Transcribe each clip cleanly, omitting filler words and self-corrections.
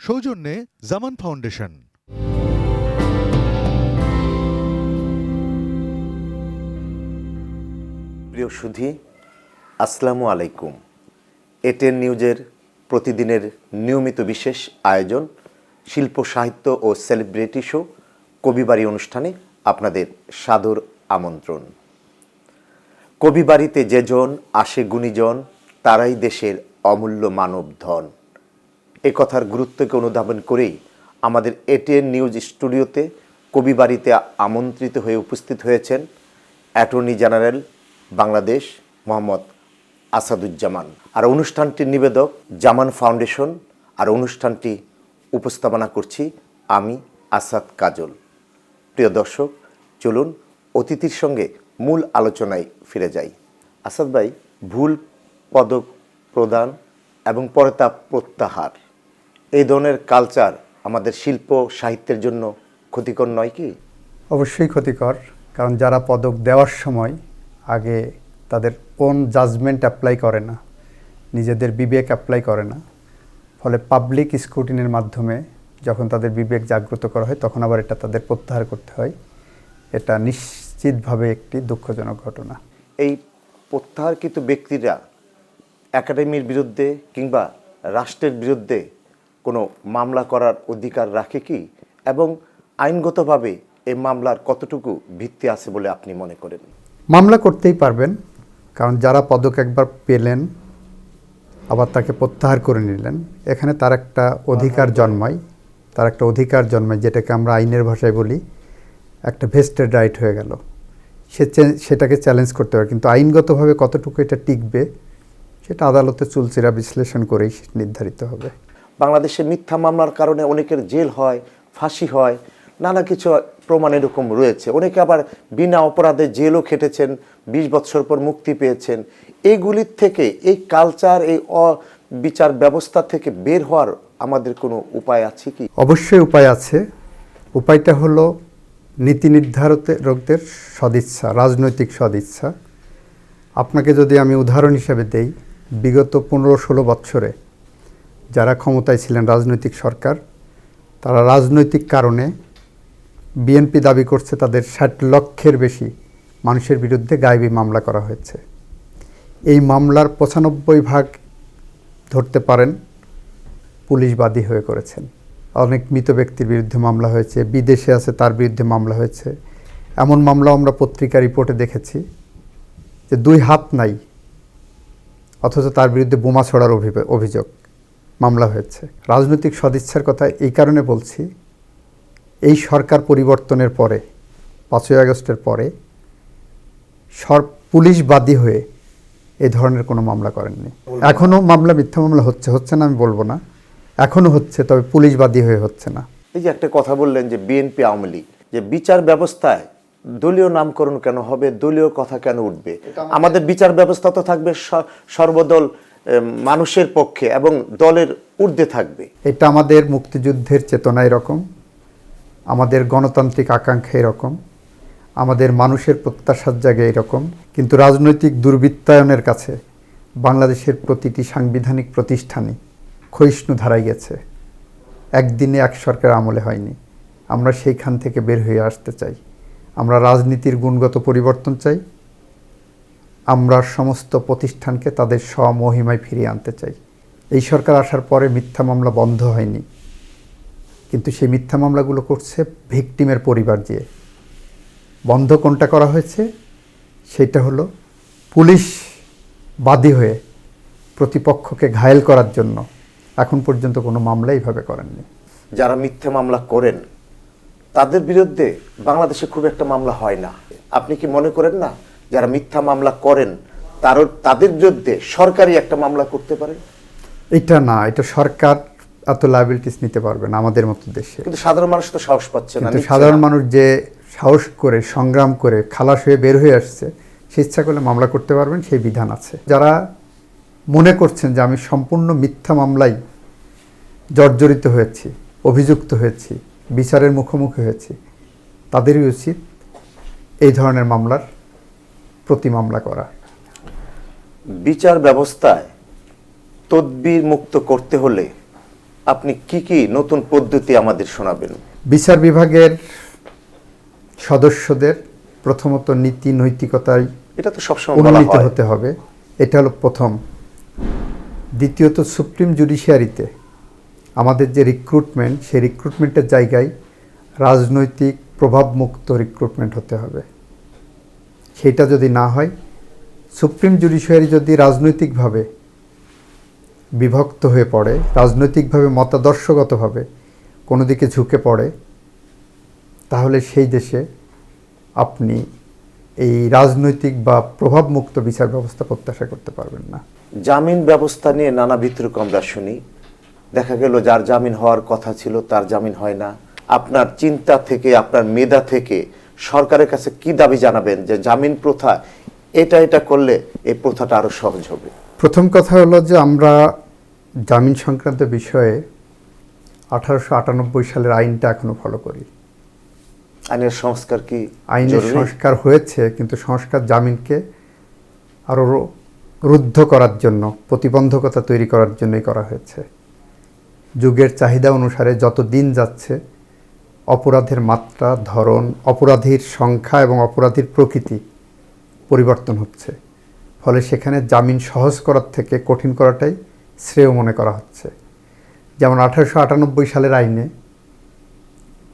সৌজন্যে জামান ফাউন্ডেশন। প্রিয় সুধী, আসসালামু আলাইকুম। এটেন নিউজের প্রতিদিনের নিয়মিত বিশেষ আয়োজন শিল্প সাহিত্য ও সেলিব্রিটি শো কবিবাড়ি অনুষ্ঠানে আপনাদের সাদর আমন্ত্রণ। কবিবাড়িতে যেজন আসে গুণীজন, তারাই দেশের অমূল্য মানব ধন। এ কথার গুরুত্বকে অনুধাবন করেই আমাদের এটেন নিউজ স্টুডিওতে কবিবাড়িতে আমন্ত্রিত হয়ে উপস্থিত হয়েছেন অ্যাটর্নি জেনারেল বাংলাদেশ মোহাম্মদ আসাদুজ্জামান। আর অনুষ্ঠানটির নিবেদক জামান ফাউন্ডেশন। আর অনুষ্ঠানটি উপস্থাপনা করছি আমি আসাদ কাজল। প্রিয় দর্শক, চলুন অতিথির সঙ্গে মূল আলোচনায় ফিরে যাই। আসাদ ভাই, ভুল পদক প্রদান এবং পরে তা প্রত্যাহার, এই ধরনের কালচার আমাদের শিল্প সাহিত্যের জন্য ক্ষতিকর নয় কি? অবশ্যই ক্ষতিকর, কারণ যারা পদক দেওয়ার সময় আগে তাদের ওন জাজমেন্ট অ্যাপ্লাই করে না, নিজেদের বিবেক অ্যাপ্লাই করে না, ফলে পাবলিক স্ক্রুটিনির মাধ্যমে যখন তাদের বিবেক জাগ্রত করা হয় তখন আবার এটা তাদের প্রত্যাহার করতে হয়। এটা নিশ্চিতভাবে একটি দুঃখজনক ঘটনা। এই প্রত্যাহারকৃত ব্যক্তিরা একাডেমির বিরুদ্ধে কিংবা রাষ্ট্রের বিরুদ্ধে কোনো মামলা করার অধিকার রাখে কি, এবং আইনগতভাবে এই মামলার কতটুকু ভিত্তি আছে বলে আপনি মনে করেন? মামলা করতেই পারবেন, কারণ যারা পদক একবার পেলেন আবার তাকে প্রত্যাহার করে নিলেন, এখানে তার একটা অধিকার জন্মায়, যেটাকে আমরা আইনের ভাষায় বলি একটা ভেস্টেড রাইট হয়ে গেল। সেটাকে চ্যালেঞ্জ করতে পারে, কিন্তু আইনগতভাবে কতটুকু এটা টিকবে সেটা আদালতে চুলচেরা বিশ্লেষণ করেই নির্ধারিত হবে। বাংলাদেশে মিথ্যা মামলার কারণে অনেকের জেল হয়, ফাঁসি হয়, নানা কিছু প্রমাণ এরকম রয়েছে। অনেকে আবার বিনা অপরাধে জেলও খেটেছেন, 20 বছর পর মুক্তি পেয়েছেন। এইগুলির থেকে, এই কালচার, এই বিচার ব্যবস্থা থেকে বের হওয়ার আমাদের কোনো উপায় আছে কি? অবশ্যই উপায় আছে। উপায়টা হলো নীতি নির্ধারকদের সদিচ্ছা, রাজনৈতিক সদিচ্ছা। আপনাকে যদি আমি উদাহরণ হিসেবে দেই, বিগত 15-16 বছরে যারা ক্ষমতায় ছিলেন রাজনৈতিক সরকার, তারা রাজনৈতিক কারণে, বিএনপি দাবি করছে তাদের 60 লক্ষের বেশি মানুষের বিরুদ্ধে গায়েবী মামলা করা হয়েছে। এই মামলার 95% ধরতে পারেন পুলিশ বাদী হয়ে করেছেন। অনেক মৃত ব্যক্তির বিরুদ্ধে মামলা হয়েছে, বিদেশে আছে তার বিরুদ্ধে মামলা হয়েছে। এমন মামলা আমরা পত্রিকা রিপোর্টে দেখেছি যে 2 হাত নাই অথচ তার বিরুদ্ধে বোমা ছোড়ার অভিযোগ মামলা হয়েছে। রাজনৈতিক সদিচ্ছার কথা এই কারণে বলছি, এই সরকার পরিবর্তনের পরে, 5ই আগস্টের পরে পুলিশ বাদী হয়ে এই ধরনের কোনো মামলা করেননি। এখনও মামলা, মিথ্যা মামলা হচ্ছে না আমি বলবো না, এখনও হচ্ছে, তবে পুলিশ বাদী হয়ে হচ্ছে না। এই যে একটা কথা বললেন যে বিএনপি আওয়ামী লীগ, যে বিচার ব্যবস্থায় দলীয় নামকরণ কেন হবে, দলীয় কথা কেন উঠবে? আমাদের বিচার ব্যবস্থা তো থাকবে সর্বদল মানুষের পক্ষে এবং দলের ঊর্ধ্বে থাকবে। এটা আমাদের মুক্তিযুদ্ধের চেতনা এরকম, আমাদের গণতান্ত্রিক আকাঙ্ক্ষা এরকম, আমাদের মানুষের প্রত্যাশার জায়গা এরকম। কিন্তু রাজনৈতিক দুর্বৃত্তায়নের কাছে বাংলাদেশের প্রতিটি সাংবিধানিক প্রতিষ্ঠানই ক্ষয়িষ্ণু ধারায় গেছে। একদিনে এক সরকার আমলে হয়নি। আমরা সেইখান থেকে বের হয়ে আসতে চাই। আমরা রাজনীতির গুণগত পরিবর্তন চাই। আমরা সমস্ত প্রতিষ্ঠানকে তাদের স্বমহিমায় ফিরিয়ে আনতে চাই। এই সরকার আসার পরে মিথ্যা মামলা বন্ধ হয়নি, কিন্তু সেই মিথ্যা মামলাগুলো করছে ভিকটিমের পরিবার দিয়ে। বন্ধ কোনটা করা হয়েছে? সেটা হলো পুলিশ বাদী হয়ে প্রতিপক্ষকে ঘায়েল করার জন্য এখন পর্যন্ত কোনো মামলা এইভাবে করেননি। যারা মিথ্যা মামলা করেন তাদের বিরুদ্ধে বাংলাদেশে খুব একটা মামলা হয় না। আপনি কি মনে করেন না যারা মিথ্যা মামলা করেন তাদের বিরুদ্ধে সরকারি একটা মামলা করতে পারে? এটা সরকার এত লায়াবিলিটিস নিতে পারবে না আমাদের মতো দেশে। কিন্তু সাধারণ মানুষ তো সাহস পাচ্ছে না। সাধারণ মানুষ যে সাহস করে, সংগ্রাম করে, খালাস হয়ে বের হয়ে আসছে, সে ইচ্ছা করলে মামলা করতে পারবেন, সেই বিধান আছে। যারা মনে করছেন যে আমি সম্পূর্ণ মিথ্যা মামলায় জর্জরিত হয়েছি, অভিযুক্ত হয়েছি, বিচারের মুখোমুখি হয়েছি, তাদেরই উচিত এই ধরনের মামলার প্রতি মামলা করা। বিচার ব্যবস্থায় তদবির মুক্ত করতে হলে আপনি কি কি নতুন পদ্ধতি আমাদের শোনাবেন? বিচার বিভাগের সদস্যদের প্রথমত নীতি নৈতিকতায় এটা তো সবসময় বলা উন্নীত হয়। হতে হবে, এটা হলো প্রথম। দ্বিতীয়ত সুপ্রিম জুডিশিয়ারিতে আমাদের যে রিক্রুটমেন্ট, সেই রিক্রুটমেন্টের জায়গায় রাজনৈতিক প্রভাবমুক্ত রিক্রুটমেন্ট হতে হবে। সেটা যদি না হয়, সুপ্রিম জুডিশিয়ারি যদি রাজনৈতিকভাবে বিভক্ত হয়ে পড়ে, রাজনৈতিকভাবে মতাদর্শগতভাবে কোনো দিকে ঝুঁকে পড়ে, তাহলে সেই দেশে আপনি এই রাজনৈতিক বা প্রভাবমুক্ত বিচার ব্যবস্থা প্রত্যাশা করতে পারবেন না। জামিন ব্যবস্থা নিয়ে নানা বিতর্ক আমরা শুনি। দেখা গেল যার জামিন হওয়ার কথা ছিল তার জামিন হয় না। আপনার চিন্তা থেকে, আপনার মেধা থেকে সরকারের কাছে কি দাবি জানাবেন যে জামিন প্রথা এটা করলে এই প্রথাটা আরো সহজ হবে? প্রথম কথা হলো যে আমরা জামিন সংক্রান্ত বিষয়ে 1898 সালের আইনটা এখনো ফলো করি। আইনের সংস্কার কি আইনের জরুরি? সংস্কার হয়েছে, কিন্তু সংস্কার জামিনকে আরও রুদ্ধ করার জন্য, প্রতিবন্ধকতা তৈরি করার জন্যই করা হয়েছে। যুগের চাহিদা অনুসারে যত দিন যাচ্ছে অপরাধের মাত্রা, ধরন, অপরাধীর সংখ্যা এবং অপরাধীর প্রকৃতি পরিবর্তন হচ্ছে। ফলে সেখানে জামিন সহজ করার থেকে কঠিন করাটাই শ্রেয় মনে করা হচ্ছে। যেমন 1898 সালের আইনে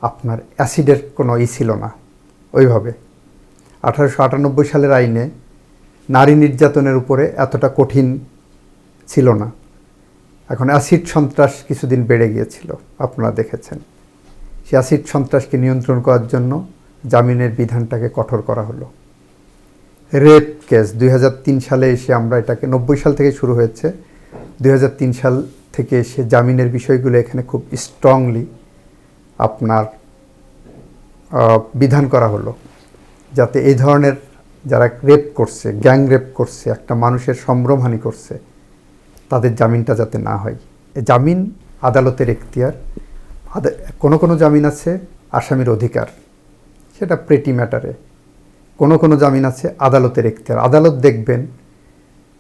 আপনার অ্যাসিডের কোনো ছিল না ওইভাবে। 1898 সালের আইনে নারী নির্যাতনের উপরে এতটা কঠিন ছিল না। এখন অ্যাসিড সন্ত্রাস কিছুদিন বেড়ে গিয়েছিল, আপনারা দেখেছেন। সে অ্যাসিড সন্ত্রাসকে নিয়ন্ত্রণ করার জন্য জামিনের বিধানটাকে কঠোর করা হলো। রেপ কেস 2003 সালে এসে আমরা এটাকে, 90 সাল থেকে শুরু হয়েছে, 2003 সাল থেকে এসে জামিনের বিষয়গুলো এখানে খুব স্ট্রংলি আপনার বিধান করা হলো, যাতে এই ধরনের যারা রেপ করছে, গ্যাং রেপ করছে, একটা মানুষের সম্ভ্রমহানি করছে, তাদের জামিনটা যাতে না হয়। জামিন আদালতের এখতিয়ার। কোনো জামিন আছে আসামির অধিকার, সেটা প্রেটি ম্যাটারে। কোনো জামিন আছে আদালতের এখতিয়ার। আদালত দেখবেন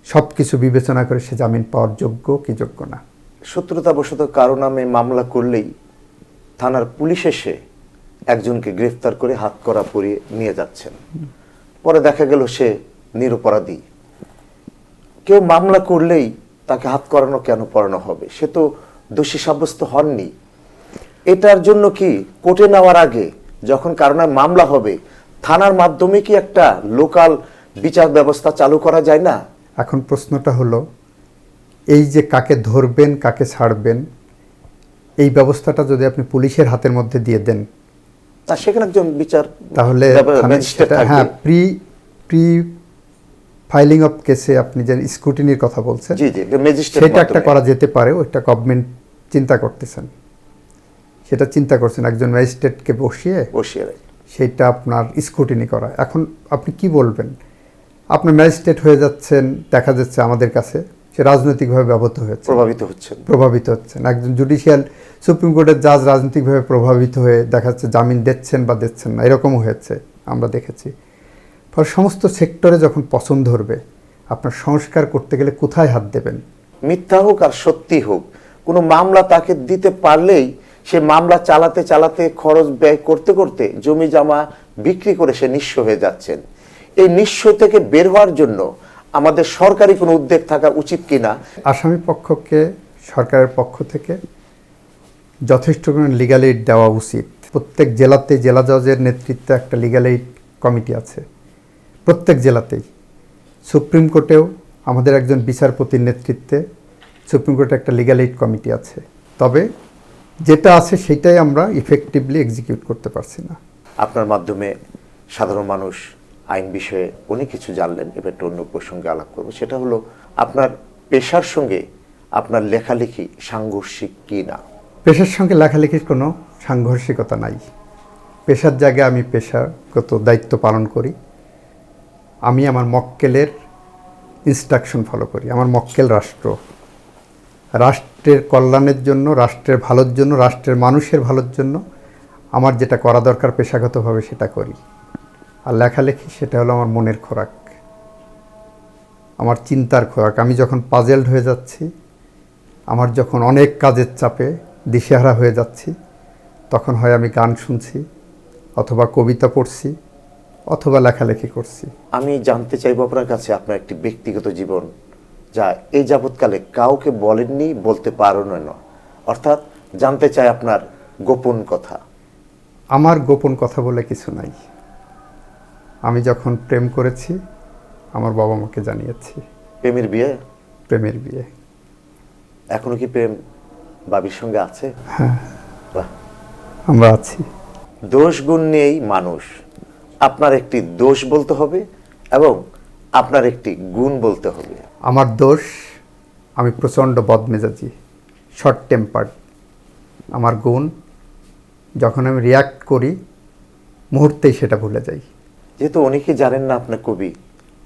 সব কিছু বিবেচনা করে সে জামিন পাওয়ার যোগ্য কি যোগ্য না। শত্রুতাবশত কারো নামে মামলা করলেই থানার পুলিশ এসে একজনকে গ্রেফতার করে হাতকড়া পরিয়ে নিয়ে যাচ্ছেন, পরে দেখা গেল সে নিরপরাধী। কেউ মামলা করলেই তাকে হাত করানো কেন পড়ানো হবে? সে তো দোষী সাব্যস্ত হননি। এটার জন্য কি কোর্টে নেওয়ার আগে যখন কারো নামে মামলা হবে, থানার মাধ্যমে কি একটা লোকাল বিচার ব্যবস্থা চালু করা যায় না? এখন প্রশ্নটা হলো, এই যে কাকে ধরবেন কাকে ছাড়বেন, এই ব্যবস্থাটা যদি আপনি পুলিশের হাতের মধ্যে দিয়ে দেন, না সেখানে একজন বিচার তাহলে ম্যাজিস্ট্রেট থাকবে। হ্যাঁ, প্রি ফাইলিং অফ কেসে আপনি যে স্ক্রুটিনির কথা বলছেন, জি জি, ম্যাজিস্ট্রেট সেটা একটা করা যেতে পারে। ওইটা গভর্নমেন্ট চিন্তা করতেছেন, সেটা চিন্তা করছেন একজন ম্যাজিস্ট্রেটকে বসিয়ে সেইটা আপনার স্ক্রুটিনি করা। এখন আপনি কি বলবেন? আপনার ম্যাজিস্ট্রেট হয়ে যাচ্ছেন, দেখা যাচ্ছে আমাদের কাছে সে রাজনৈতিকভাবে প্রভাবিত হচ্ছেন। একজন জুডিশিয়াল সুপ্রিম কোর্টের জাজ রাজনৈতিকভাবে প্রভাবিত হয়ে দেখা যাচ্ছে জামিন দিচ্ছেন বা দিচ্ছেন না, এরকমও হয়েছে, আমরা দেখেছি। ফলে সমস্ত সেক্টরে যখন পছন্দ ধরবে, আপনার সংস্কার করতে গেলে কোথায় হাত দেবেন? মিথ্যা হোক আর সত্যি হোক, কোনো মামলা তাকে দিতে পারলেই সে মামলা চালাতে চালাতে, খরচ ব্যয় করতে করতে জমি জমা বিক্রি করে সে নিঃস্ব হয়ে যাচ্ছেন। এই নিঃস্ব থেকে বের হওয়ার জন্য আমাদের সরকারি কোনো উদ্যোগ থাকা উচিত কিনা? আসামি পক্ষকে সরকারের পক্ষ থেকে যথেষ্ট লিগ্যাল এইড দেওয়া উচিত। প্রত্যেক জেলাতে জেলা জজের নেতৃত্বে একটা লিগ্যাল এইড কমিটি আছে, প্রত্যেক জেলাতেই। সুপ্রিম কোর্টেও আমাদের একজন বিচারপতির নেতৃত্বে সুপ্রিম কোর্টে একটা লিগ্যাল এইড কমিটি আছে। তবে যেটা আছে সেটাই আমরা ইফেক্টিভলি এক্সিকিউট করতে পারছি না। আপনার মাধ্যমে সাধারণ মানুষ আইন বিষয়ে অনেক কিছু জানলেন। এবার একটা অন্য প্রসঙ্গে আলাপ করবো, সেটা হলো আপনার পেশার সঙ্গে আপনার লেখালেখি সাংঘর্ষিক কি না? পেশার সঙ্গে লেখালেখির কোনো সাংঘর্ষিকতা নাই। পেশার জায়গায় আমি পেশাগত দায়িত্ব পালন করি। আমি আমার মক্কেলের ইনস্ট্রাকশন ফলো করি। আমার মক্কেল রাষ্ট্রের কল্যাণের জন্য, রাষ্ট্রের ভালোর জন্য, রাষ্ট্রের মানুষের ভালোর জন্য আমার যেটা করা দরকার পেশাগতভাবে সেটা করি। আর লেখালেখি সেটা হলো আমার মনের খোরাক, আমার চিন্তার খোরাক। আমি যখন পাজেলড হয়ে যাচ্ছি, আমার যখন অনেক কাজের চাপে দিশেহারা হয়ে যাচ্ছি, তখন হয় আমি গান শুনছি, অথবা কবিতা পড়ছি, অথবা লেখালেখি করছি। আমি জানতে চাইবো আপনার কাছে আপনার একটি ব্যক্তিগত জীবন, যা এই যাবৎকালে কাউকে বলেননি, বলতে পারেন না, অর্থাৎ জানতে চাই আপনার গোপন কথা। আমার গোপন কথা বলে কিছু নাই। আমি যখন প্রেম করেছি, আমার বাবা মাকে জানিয়েছি। প্রেমের বিয়ে? প্রেমের বিয়ে। এখনো কি প্রেম বাবির সঙ্গে আছে? হ্যাঁ, বাহ। আমরা আছি। দোষ গুণ নিয়েই মানুষ। আপনার একটি দোষ বলতে হবে এবং আপনার একটি গুণ বলতে হবে। আমার দোষ, আমি প্রচণ্ড বদমেজাজি, শর্ট টেম্পার্ড। আমার গুণ, যখন আমি রিয়্যাক্ট করি মুহূর্তেই সেটা ভুলে যাই। যেহেতু অনেকে জানেন না আপনি কবি,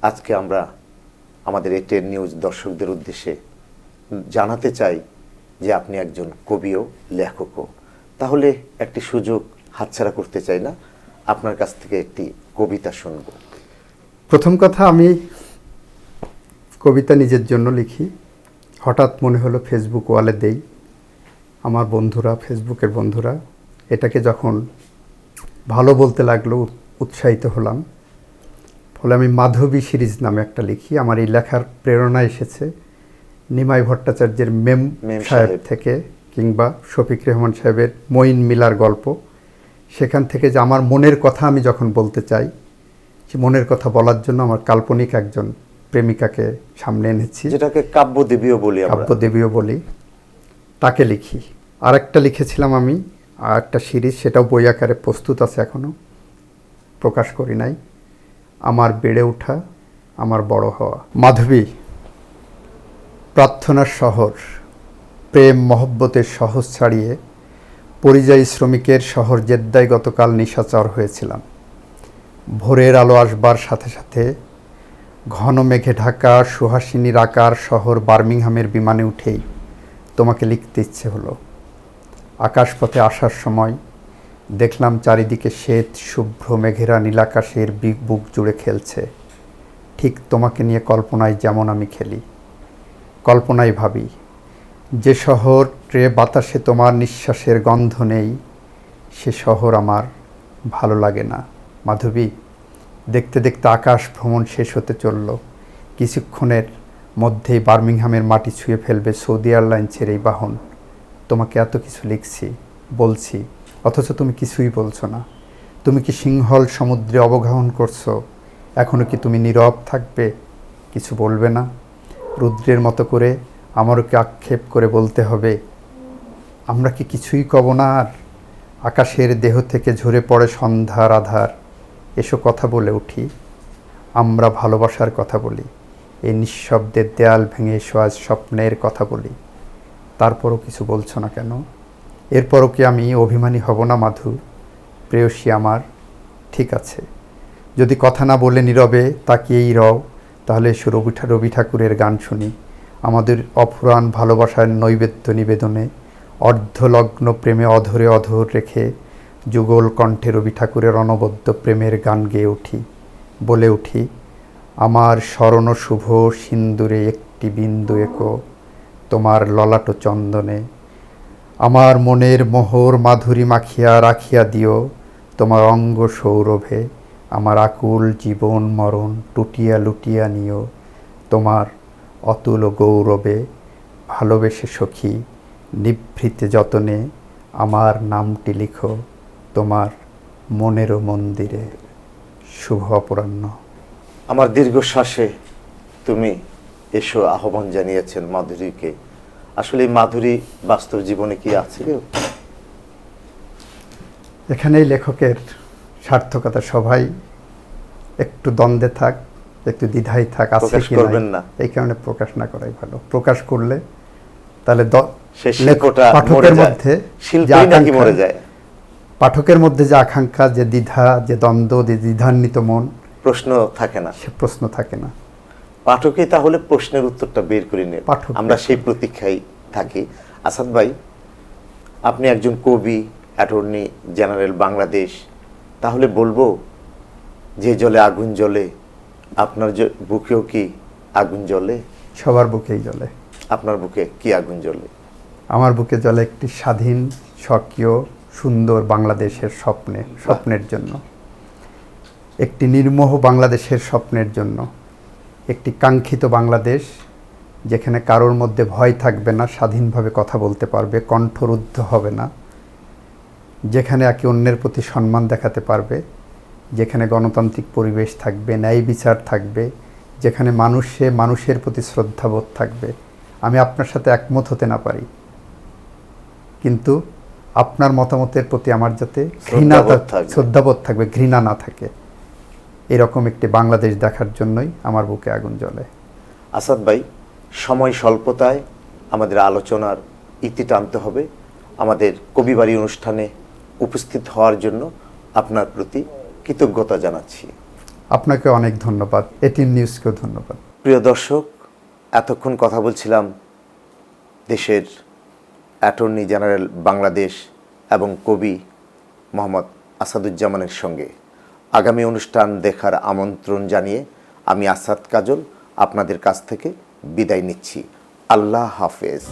আজকে আমরা আমাদের এটেন নিউজ দর্শকদের উদ্দেশ্যে জানাতে চাই যে আপনি একজন কবিও লেখকও। তাহলে একটি সুযোগ হাতছাড়া করতে চাই না, আপনার কাছ থেকে একটি কবিতা শুনব। প্রথম কথা, আমি কবিতা নিজের জন্য লিখি। হঠাৎ মনে হলো ফেসবুক ওয়ালে দেই। আমার বন্ধুরা, ফেসবুকের বন্ধুরা এটাকে যখন ভালো বলতে লাগলো, উৎসাহিত হলাম। ফলে আমি মাধবী সিরিজ নামে একটা লিখি। আমার এই লেখার প্রেরণা এসেছে নিমাই ভট্টাচার্যের মেম সাহেব থেকে, কিংবা শফিক রেহমান সাহেবের মঈন মিলার গল্প। সেখান থেকে যে আমার মনের কথা আমি যখন বলতে চাই, সে মনের কথা বলার জন্য আমার কাল্পনিক একজন প্রেমিকাকে সামনে এনেছি, যেটাকে কাব্যদেবীও বলি। কাব্যদেবীও বলি, তাকে লিখি। আরেকটা লিখেছিলাম আমি, আর একটা সিরিজ, সেটাও বই আকারে প্রস্তুত আছে, এখনও প্রকাশ করি নাই। আমার বেড়ে ওঠা, আমার বড় হওয়া। মাধবী, প্রার্থনার শহর, প্রেম মহব্বতের শহর ছাড়িয়ে পরিযায়ী শ্রমিকের শহর জেদ্দায় গতকাল নিশাচর হয়েছিলাম। ভোরের আলো আসবার সাথে সাথে ঘন মেঘে ঢাকা সুহাসিনীর আকার শহর বার্মিংহামের বিমানে উঠেই তোমাকে লিখতে ইচ্ছে হলো। আকাশপথে আসার সময় দেখলাম চারিদিকে শ্বেত শুভ্র মেঘেরা নীলাকাশের বুক জুড়ে খেলছে। ঠিক তোমাকে নিয়ে কল্পনায় যেমন আমি খেলি। কল্পনায় ভাবি, যে শহরে বাতাসে তোমার নিঃশ্বাসের গন্ধ নেই, সে শহর আমার ভালো লাগে না। মাধবী, দেখতে দেখতে আকাশ ভ্রমণ শেষ হতে চলল। কিছুক্ষণের মধ্যেই বার্মিংহামের মাটি ছুঁয়ে ফেলবে সৌদি এয়ারলাইন্সের এই বাহন। তোমাকে এত কিছু লিখছি, বলছি, অথচ তুমি কিছুই বলছো না। তুমি কি সিংহল সমুদ্রে অবগাহন করছো? এখনও কি তুমি নীরব থাকবে, কিছু বলবে না? রুদ্রের মতো করে আমারও কি আক্ষেপ করে বলতে হবে? আমরা কি কিছুই কব না আর? আকাশের দেহ থেকে ঝরে পড়ে সন্ধ্যার আধার। এসো কথা বলে উঠি, আমরা ভালোবাসার কথা বলি। এই নিঃশব্দের দেয়াল ভেঙে এসো আজ স্বপ্নের কথা বলি। তারপরও কিছু বলছো না কেন? এরপরও কি আমি অভিমানী হব না মাধু? প্রেয়সী আমার, ঠিক আছে, যদি কথা না বলে নীরবে তাকিয়েই রও, তাহলে এসো রবি ঠাকুরের গান শুনি। আমাদের অফুরান ভালোবাসার নৈবেদ্য নিবেদনে অর্ধলগ্ন প্রেমে অধরে অধর রেখে যুগল কণ্ঠে রবি ঠাকুরের অনবদ্য প্রেমের গান গেয়ে উঠি, বলে উঠি, আমার স্মরণ শুভ সিন্দুরে একটি বিন্দু একো তোমার ললাট চন্দনে। আমার মনের মোহর মাধুরী মাখিয়া রাখিয়া দিও তোমার অঙ্গ সৌরভে। আমার আকুল জীবন মরণ টুটিয়া লুটিয়া নিও তোমার অতুল গৌরবে। ভালোবেসে সখী নিভৃতে যতনে আমার নামটি লিখো তোমার মনেরও মন্দিরে। শুভ অপরাহ্ন। আমার দীর্ঘশ্বাসে তুমি এসো আহ্বান জানিয়েছেন মাধুরীকে। আসলে মাধুরী বাস্তব জীবনে কি আছে কেউ? এখানেই লেখকের সার্থকতা। সবাই একটু দ্বন্দ্বে থাক, একটু দ্বিধায় থাক, আছে কি না, এই কারণে প্রকাশ না করাই ভালো। প্রকাশ করলে তাহলে পাঠকের মধ্যে পাঠকের মধ্যে যে আকাঙ্ক্ষা, যে দ্বিধা, যে দ্বন্দ্ব, যে দ্বিধান্বিত মন, প্রশ্ন থাকে না, সে প্রশ্ন থাকে না। পাঠকই তাহলে প্রশ্নের উত্তরটা বের করে নেয়, আমরা সেই প্রতীক্ষায় থাকি। আসাদ ভাই, আপনি একজন কবি, অ্যাটর্নি জেনারেল বাংলাদেশ, তাহলে বলবো যে জলে আগুন জ্বলে আপনার বুকেও কি আগুন জ্বলে? সবার বুকেই জ্বলে। আপনার বুকে কি আগুন জ্বলে? আমার বুকে জ্বলে একটি স্বাধীন, স্বকীয়, সুন্দর বাংলাদেশের স্বপ্নের জন্য, একটি নির্মোহ বাংলাদেশের স্বপ্নের জন্য, একটি কাঙ্ক্ষিত বাংলাদেশ যেখানে কারোর মধ্যে ভয় থাকবে না, স্বাধীনভাবে কথা বলতে পারবে, কণ্ঠরুদ্ধ হবে না, যেখানে একে অন্যের প্রতি সম্মান দেখাতে পারবে, যেখানে গণতান্ত্রিক পরিবেশ থাকবে, ন্যায় বিচার থাকবে, যেখানে মানুষের প্রতি শ্রদ্ধাবোধ থাকবে। আমি আপনার সাথে একমত হতে না পারি, কিন্তু আপনার মতামতের প্রতি আমার যাতে শ্রদ্ধাবোধ থাকবে, ঘৃণা না থাকে, এরকম একটি বাংলাদেশ দেখার জন্যই আমার বুকে আগুন জ্বলে। আসাদ ভাই, সময় স্বল্পতায় আমাদের আলোচনার ইতি টানতে হবে। আমাদের কবিবাড়ি অনুষ্ঠানে উপস্থিত হওয়ার জন্য আপনার প্রতি কৃতজ্ঞতা জানাচ্ছি। আপনাকে অনেক ধন্যবাদ, এটিএন নিউজকেও ধন্যবাদ। প্রিয় দর্শক, এতক্ষণ কথা বলছিলাম দেশের অ্যাটর্নি জেনারেল বাংলাদেশ এবং কবি মোহাম্মদ আসাদুজ্জামানের সঙ্গে। আগামী অনুষ্ঠান দেখার আমন্ত্রণ জানিয়ে আমি আসাদ কাজল আপনাদের কাছ থেকে বিদায় নিচ্ছি। আল্লাহ হাফেজ।